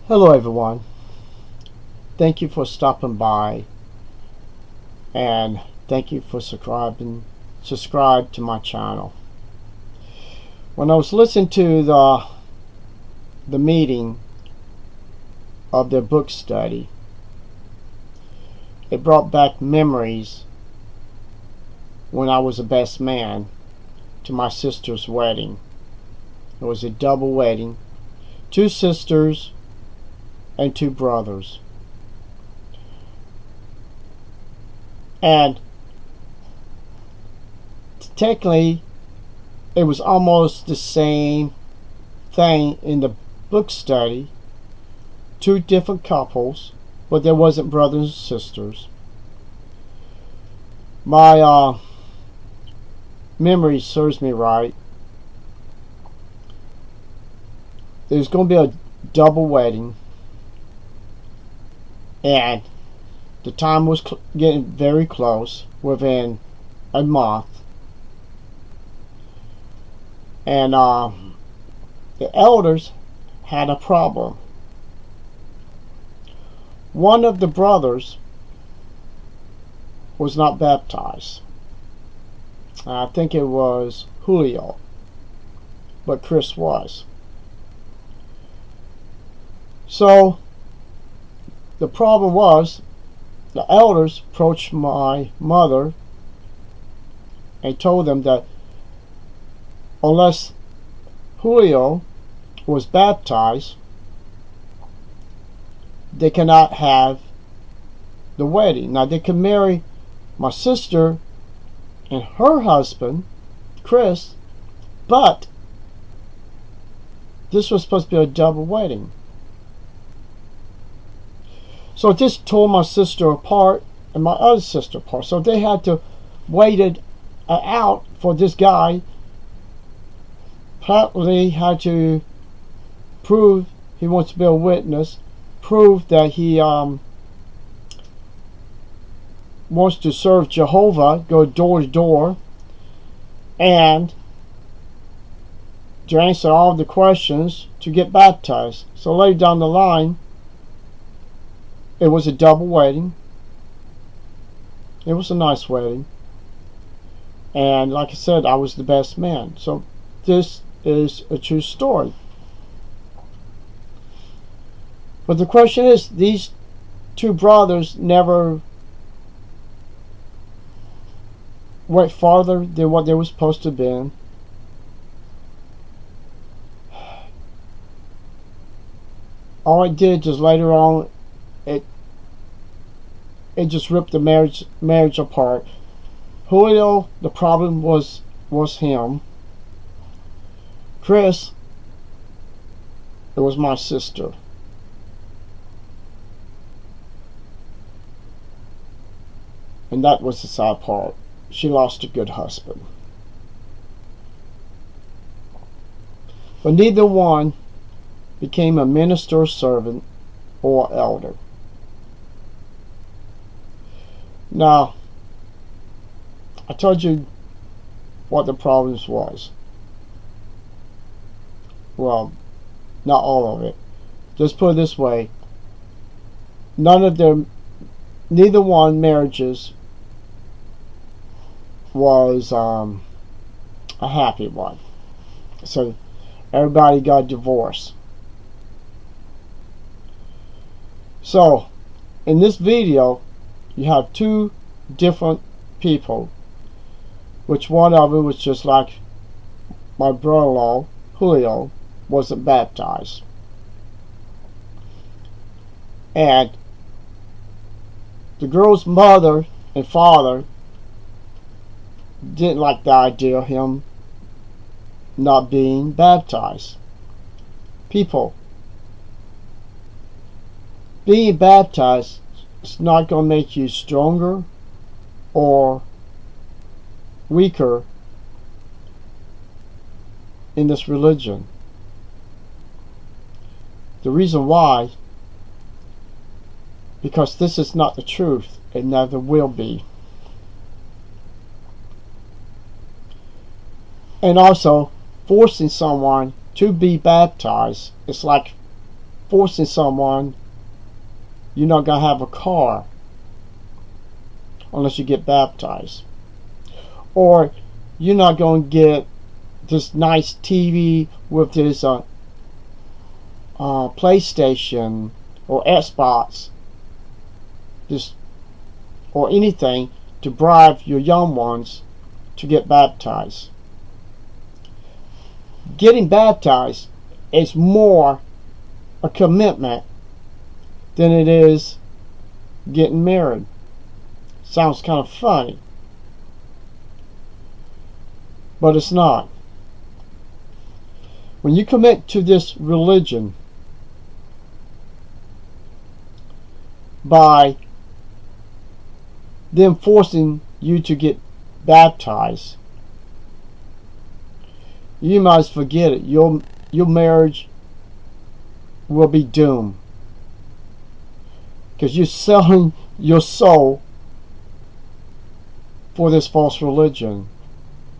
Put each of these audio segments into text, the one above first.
Hello everyone. Thank you for stopping by and thank you for subscribe to my channel. When I was listening to the meeting of their book study, it brought back memories when I was a best man to my sister's wedding. It was a double wedding, 2 sisters and 2 brothers. And technically, it was almost the same thing in the book study. 2 different couples, but there wasn't brothers and sisters. My memory serves me right. There's going to be a double wedding, and the time was getting very close, within a month. And the elders had a problem. One of the brothers was not baptized. I think it was Julio, but Chris was. So the problem was, the elders approached my mother and told them that unless Julio was baptized, they cannot have the wedding. Now, they could marry my sister and her husband, Chris, but this was supposed to be a double wedding. So this tore my sister apart and my other sister apart. So they had to wait it out for this guy. Probably had to prove he wants to be a witness, prove that he wants to serve Jehovah, go door to door, and to answer all the questions to get baptized. So later down the line, it was a double wedding. It was a nice wedding. And like I said, I was the best man. So this is a true story. But the question is, these 2 brothers never went farther than what they were supposed to have been. All it did just later on, it just ripped the marriage apart. Julio, the problem was him. Chris, it was my sister. And that was the sad part. She lost a good husband. But neither one became a minister, servant, or elder. Now, I told you what the problems was. Well, not all of it. Just put it this way. Neither one marriages was a happy one. So everybody got divorced. So in this video, you have 2 different people, which one of them was just like my brother-in-law, Julio, wasn't baptized. And the girl's mother and father didn't like the idea of him not being baptized. People, being baptized is not going to make you stronger or weaker in this religion. The reason why, because this is not the truth, and never will be. And also, forcing someone to be baptized is like forcing someone, you're not going to have a car unless you get baptized. Or you're not going to get this nice TV with this PlayStation or Xbox, this or anything to bribe your young ones to get baptized. Getting baptized is more a commitment than it is getting married. Sounds kind of funny, but it's not. When you commit to this religion by them forcing you to get baptized, you must forget it. Your marriage will be doomed, because you're selling your soul for this false religion.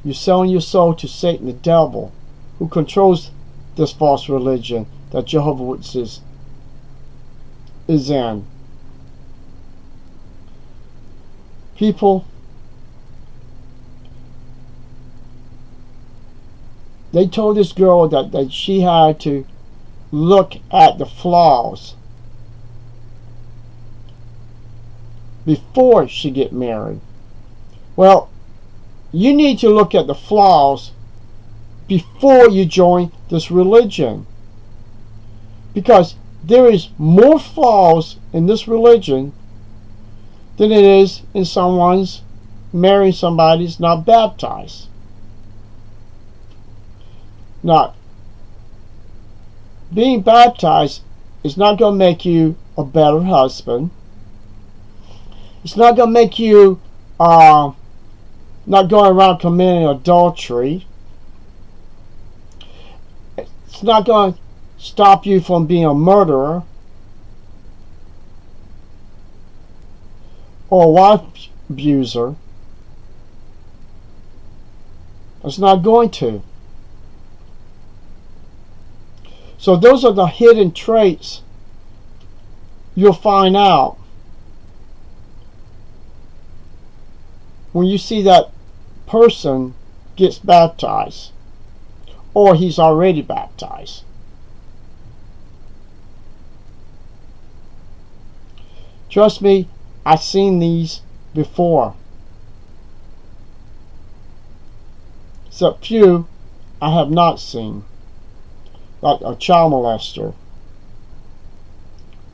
You're selling your soul to Satan, the devil, who controls this false religion that Jehovah's Witnesses is in. People, they told this girl that she had to look at the flaws before she get married. Well, you need to look at the flaws before you join this religion, because there is more flaws in this religion than it is in someone's marrying somebody who's not baptized. Now, being baptized is not going to make you a better husband. It's not going to make you not going around committing adultery. It's not going to stop you from being a murderer or a wife abuser. It's not going to. So those are the hidden traits you'll find out when you see that person gets baptized, or he's already baptized. Trust me, I've seen these before. Except few I have not seen, like a child molester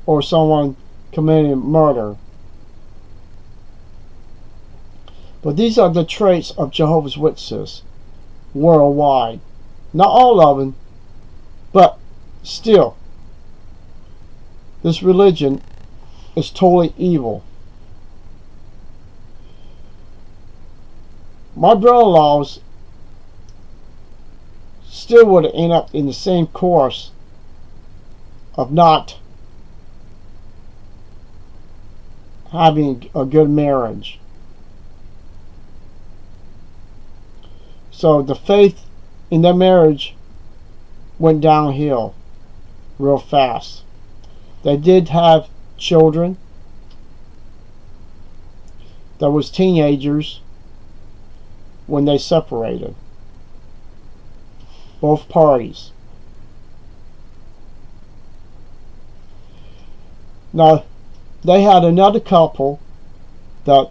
or someone committing murder. But these are the traits of Jehovah's Witnesses worldwide. Not all of them, but still, this religion is totally evil. My brother-in-laws still would have ended up in the same course of not having a good marriage. So the faith in their marriage went downhill real fast. They did have children that was teenagers when they separated. Both parties. Now, they had another couple that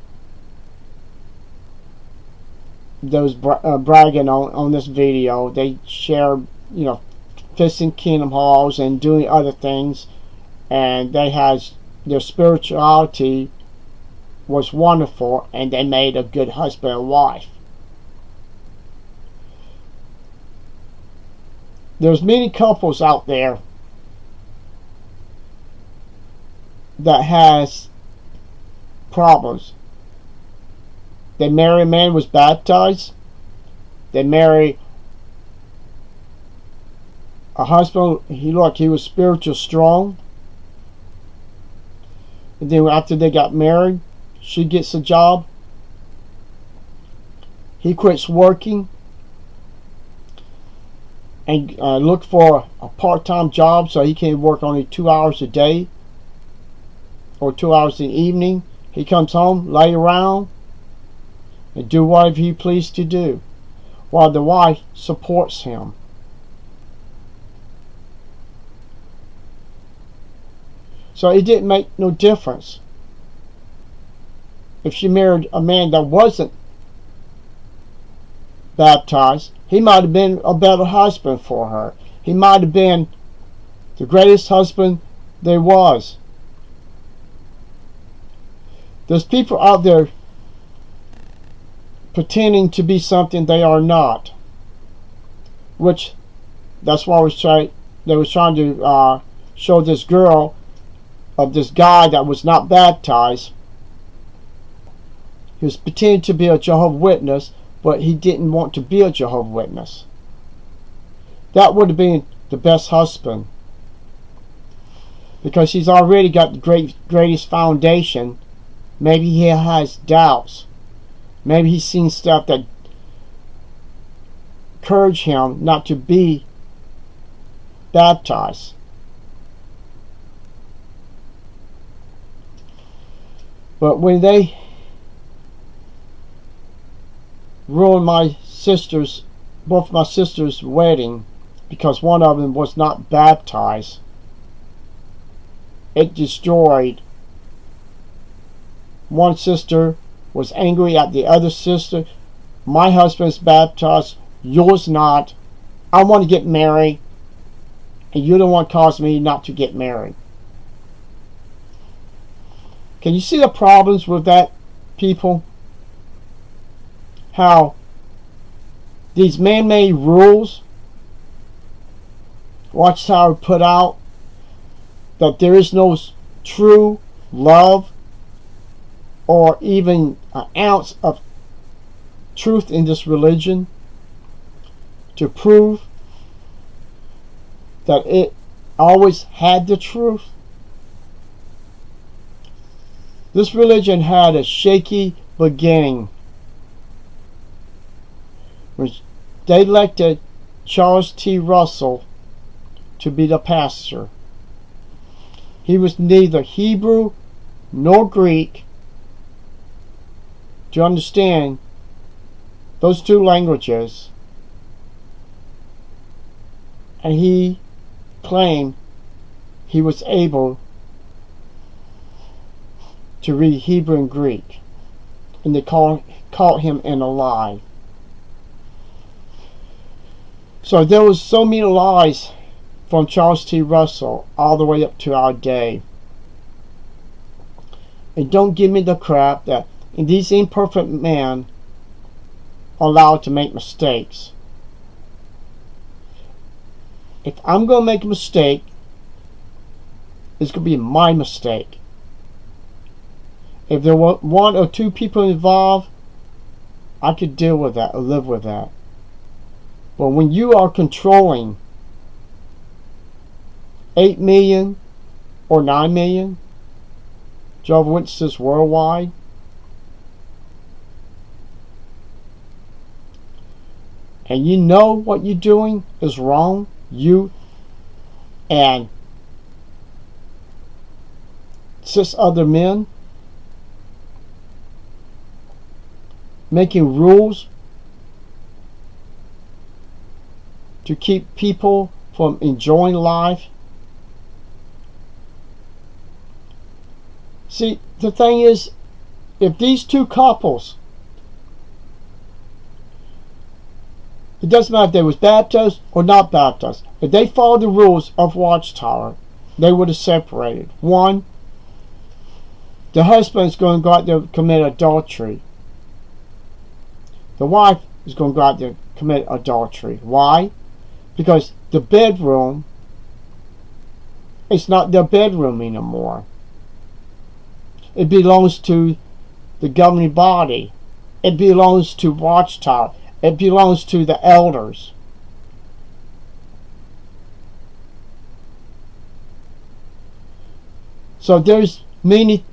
was bragging on this video. They shared, fixing Kingdom Halls and doing other things, and they had their spirituality was wonderful, and they made a good husband and wife. There's many couples out there that has problems. They marry a man who was baptized. They marry a husband, he was spiritual strong. And then after they got married, she gets a job. He quits working. and look for a part-time job so he can work only 2 hours a day or 2 hours in the evening. He comes home, lay around, and do whatever he pleases to do, while the wife supports him. So it didn't make no difference if she married a man that wasn't baptized. He might have been a better husband for her. He might have been the greatest husband there was. There's people out there pretending to be something they are not, which that's why they was trying to show this girl of this guy that was not baptized. He was pretending to be a Jehovah's Witness, but he didn't want to be a Jehovah's Witness. That would have been the best husband, because he's already got the greatest foundation. Maybe he has doubts. Maybe he's seen stuff that encourage him not to be baptized. But when they ruined both my sister's wedding because one of them was not baptized, it destroyed. One sister was angry at the other sister. My husband's baptized, yours not. I want to get married, and you don't want to cause me not to get married. Can you see the problems with that, people? How these man-made rules, Watchtower put out, that there is no true love or even an ounce of truth in this religion to prove that it always had the truth. This religion had a shaky beginning. When they elected Charles T. Russell to be the pastor, he was neither Hebrew nor Greek. To understand those two languages, and he claimed he was able to read Hebrew and Greek, and they caught him in a lie. So there was so many lies from Charles T. Russell all the way up to our day. And don't give me the crap that these imperfect men are allowed to make mistakes. If I'm going to make a mistake, it's going to be my mistake. If there were one or two people involved, I could deal with that or live with that. But when you are controlling 8 million or 9 million Jehovah's Witnesses worldwide, and you know what you're doing is wrong, you and 6 other men making rules to keep people from enjoying life. See, the thing is, if these two couples, it doesn't matter if they was baptized or not baptized, if they followed the rules of Watchtower, they would have separated. One, the husband is going to go out there and commit adultery. The wife is going to go out there and commit adultery. Why? Because the bedroom, it's not their bedroom anymore. It belongs to the governing body. It belongs to Watchtower. It belongs to the elders. So there's many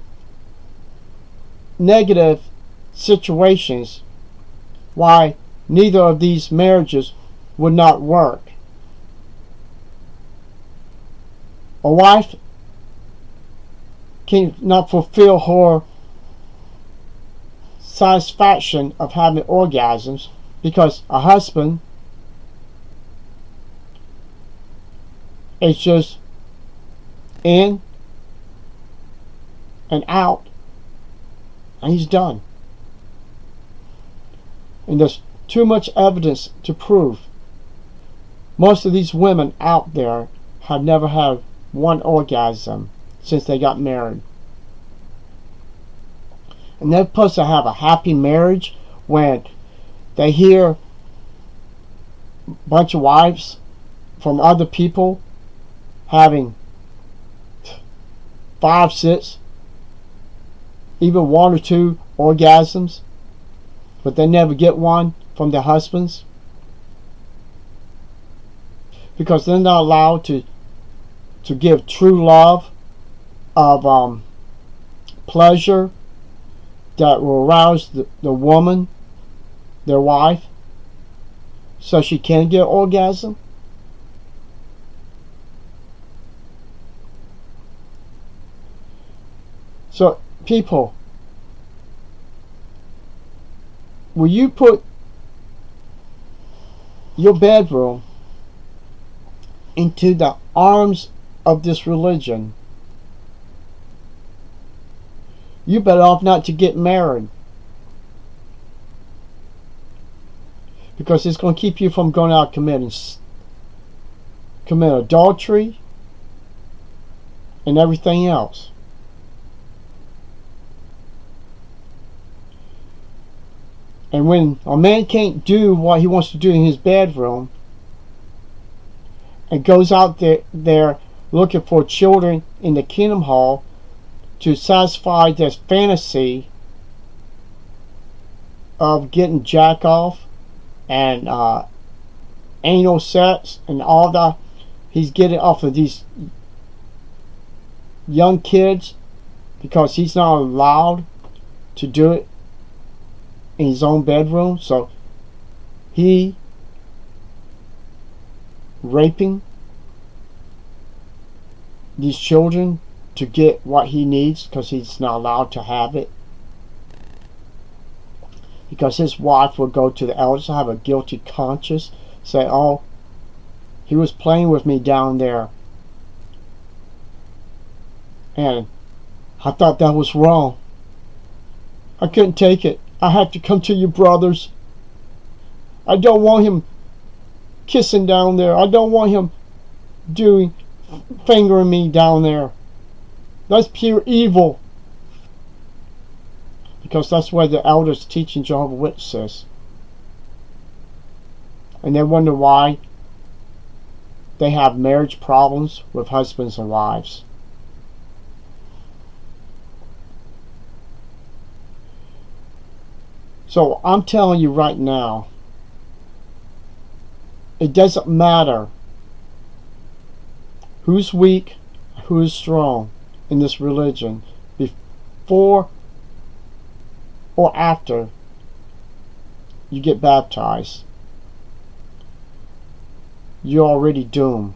negative situations why neither of these marriages would not work. A wife cannot fulfill her satisfaction of having orgasms because a husband is just in and out and he's done. And there's too much evidence to prove. Most of these women out there have never had one orgasm since they got married. And they're supposed to have a happy marriage when they hear a bunch of wives from other people having 5, 6, even 1 or 2 orgasms, but they never get one from their husbands because they're not allowed to give true love of pleasure that will arouse the woman, their wife, so she can get orgasm. So people, will you put your bedroom into the arms of this religion? You better off not to get married, because it's going to keep you from going out committing adultery and everything else. And when a man can't do what he wants to do in his bedroom and goes out there looking for children in the Kingdom Hall to satisfy this fantasy of getting jack off and anal sex and all that, he's getting off of these young kids because he's not allowed to do it in his own bedroom. So he raping these children to get what he needs because he's not allowed to have it, because his wife will go to the elders, have a guilty conscience, say, oh, he was playing with me down there and I thought that was wrong. I couldn't take it. I have to come to you, brothers. I don't want him kissing down there. I don't want him fingering me down there. That's pure evil. Because that's what the elders teach in Jehovah's Witnesses. And they wonder why they have marriage problems with husbands and wives. So I'm telling you right now, it doesn't matter who's weak, who is strong in this religion, before or after you get baptized. You're already doomed.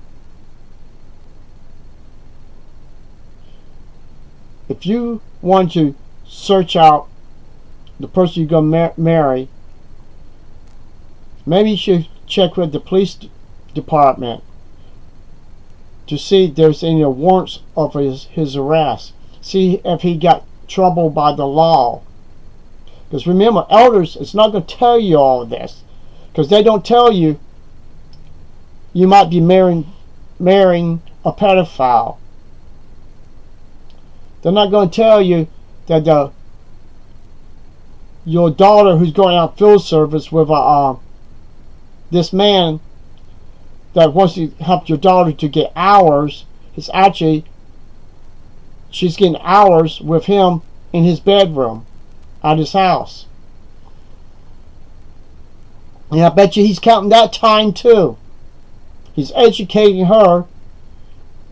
If you want to search out the person you're going to marry, maybe you should check with the police department to see if there's any warrants of his arrest. See if he got trouble by the law. Because remember, elders, it's not going to tell you all of this, because they don't tell you you might be marrying a pedophile. They're not going to tell you that your daughter who's going out field service with this man that wants to help your daughter to get hours, is actually, she's getting hours with him in his bedroom at his house. And I bet you he's counting that time too. He's educating her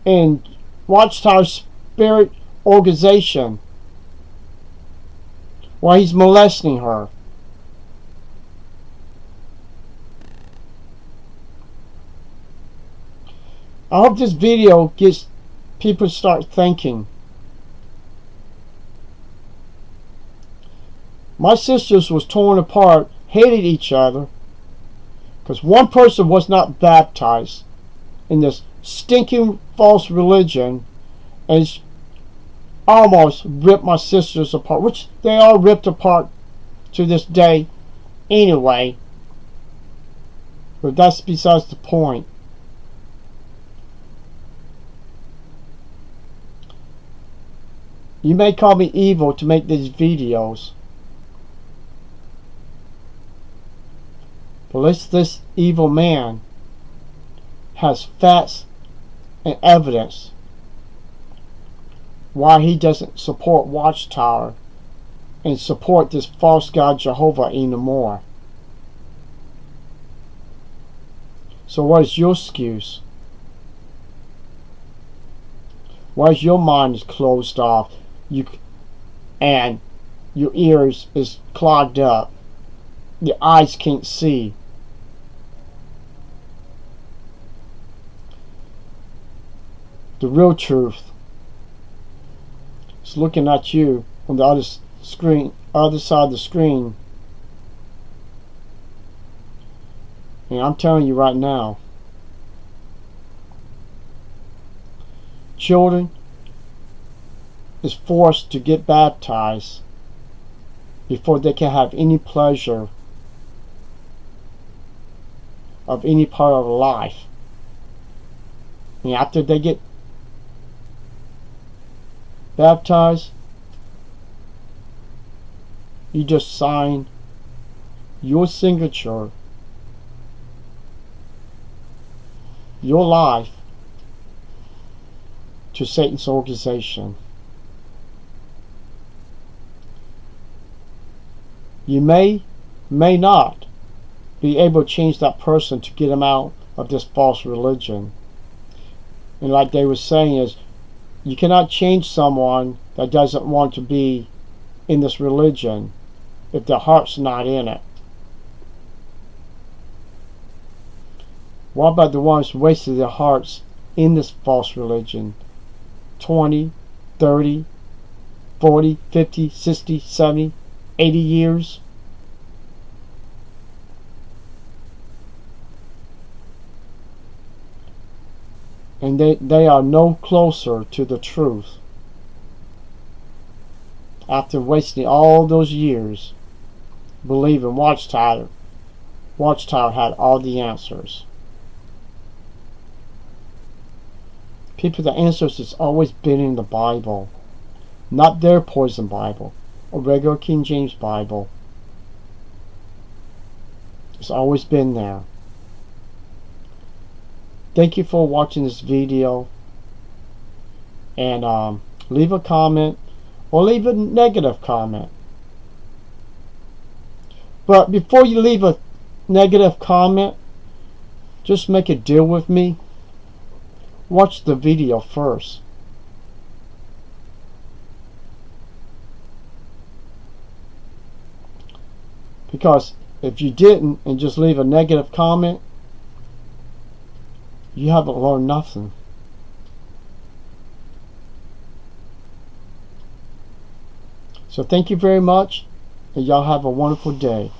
in Watchtower Spirit Organization while he's molesting her. I hope this video gets people start thinking. My sisters was torn apart, hated each other, because one person was not baptized in this stinking false religion, and almost ripped my sisters apart, which they are ripped apart to this day anyway. But that's besides the point. You may call me evil to make these videos, but at least this evil man has facts and evidence why he doesn't support Watchtower and support this false God Jehovah anymore. So what is your excuse? Why is your mind is closed off and your ears is clogged up? Your eyes can't see. The real truth is looking at you on the other side of the screen. And I'm telling you right now, children is forced to get baptized before they can have any pleasure of any part of life. And after they get baptized, you just sign your signature, your life, to Satan's organization. You may not be able to change that person to get them out of this false religion. And like they were saying, is you cannot change someone that doesn't want to be in this religion if their heart's not in it. What about the ones who wasted their hearts in this false religion? 20, 30, 40, 50, 60, 70, 80 years? And they are no closer to the truth after wasting all those years believing Watchtower had all the answers. People, the answers has always been in the Bible, not their poison Bible, a regular King James Bible. It's always been there. Thank you for watching this video, and leave a comment or leave a negative comment. But before you leave a negative comment, just make a deal with me. Watch the video first. Because if you didn't and just leave a negative comment, you haven't learned nothing. So thank you very much, and y'all have a wonderful day.